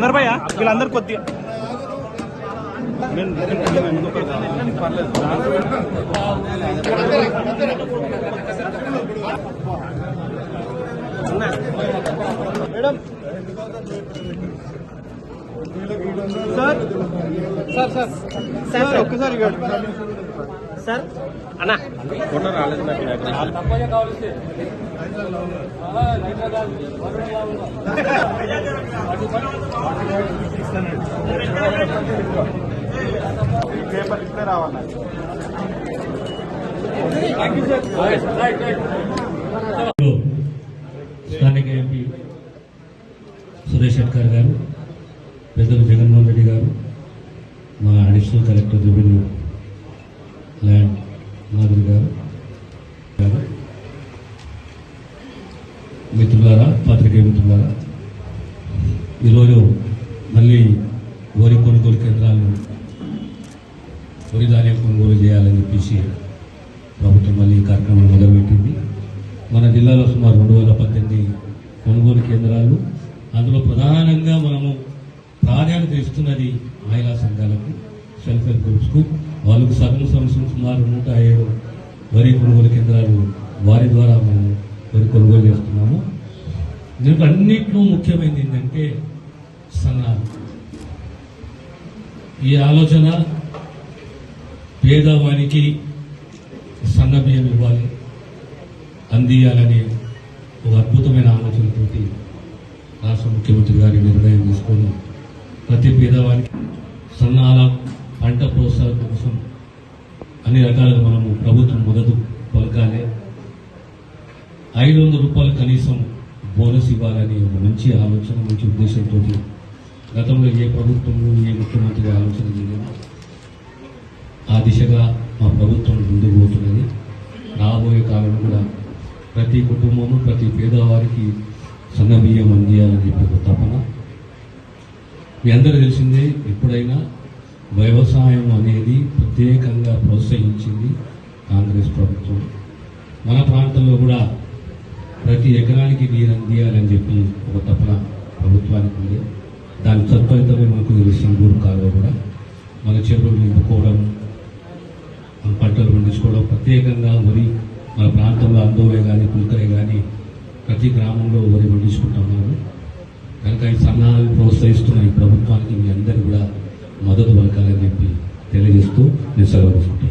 అందరు భయ్యా వీళ్ళందరూ కొద్దిగా madam sir sir sir sir ఒక్కసారి సార్ అన్నా ఫోటో రాలేదు పేపర్ ఇస్తే రావాలి స్థానిక ఎంపీ సురేష్ శెట్కర్ గారు, పెద్దలు జగన్మోహన్ రెడ్డి గారు, మా additional collector revenue land Madhuri గారు, మిత్రులారా, పాత్రికేయ మిత్రులారా, ఈరోజు మళ్ళీ వరి కొనుగోలు కేంద్రాలు వరి ధాన్యం కొనుగోలు చేయాలని చెప్పేసి ప్రభుత్వం మళ్ళీ ఈ కార్యక్రమం మొదలుపెట్టింది. మన జిల్లాలో సుమారు 218 కొనుగోలు కేంద్రాలు, అందులో ప్రధానంగా మనము ప్రాధాన్యత ఇస్తున్నది మహిళా సంఘాలకు, సెల్ఫ్ హెల్ప్ గ్రూప్స్కు. వాళ్ళకు సగం సంవత్సరం సుమారు 107 వరి కొనుగోలు కేంద్రాలు వారి ద్వారా మనం వరి కొనుగోలు చేస్తున్నాము. దీంట్లో అన్నింటిలో ముఖ్యమైనది ఏంటంటే సన్నాలు. ఈ ఆలోచన పేదవానికి సన్న బియ్యం ఇవ్వాలి, అందియాలనే ఒక అద్భుతమైన ఆలోచనతోటి రాష్ట్ర ముఖ్యమంత్రి గారి నిర్ణయం తీసుకొని ప్రతి పేదవానికి సన్నాల పంట ప్రోత్సాహం కోసం అన్ని రకాలుగా మనము ప్రభుత్వం మద్దతు పలకాలి. 500 రూపాయలు కనీసం బోనస్ ఇవ్వాలని ఒక మంచి ఆలోచన, మంచి ఉద్దేశంతో గతంలో ఏ ప్రభుత్వము ఏ ముఖ్యమంత్రి ఆలోచన చేయలేదు. ఆ దిశగా మా ప్రభుత్వం ముందుకు పోతున్నది. రాబోయే కాలం కూడా ప్రతి కుటుంబము, ప్రతి పేదవారికి సన్న బియ్యం అందియాలని చెప్పి ఒక తపన. మీ అందరూ తెలిసిందే, ఎప్పుడైనా వ్యవసాయం అనేది ప్రత్యేకంగా ప్రోత్సహించింది కాంగ్రెస్ ప్రభుత్వం. మన ప్రాంతంలో కూడా ప్రతి ఎకరానికి నీరు అందియాలని చెప్పి ఒక తపన ప్రభుత్వానికి ఉంది. దాని తత్ఫలితమే మనకు సింగూరు కాలువ కూడా మన చెరువులు నింపుకోవడం, మన పంటలు పండించుకోవడం, ప్రత్యేకంగా వరి మన ప్రాంతంలో అందోవే కానీ కుల్కరే కానీ ప్రతి గ్రామంలో వరి పండించుకుంటున్నారు. కనుక ఈ సన్నాహాలను ప్రోత్సహిస్తున్న ఈ ప్రభుత్వానికి మీ అందరూ కూడా మద్దతు పలకాలని చెప్పి తెలియజేస్తూ నేను సెలవు తీసుకుంటాను.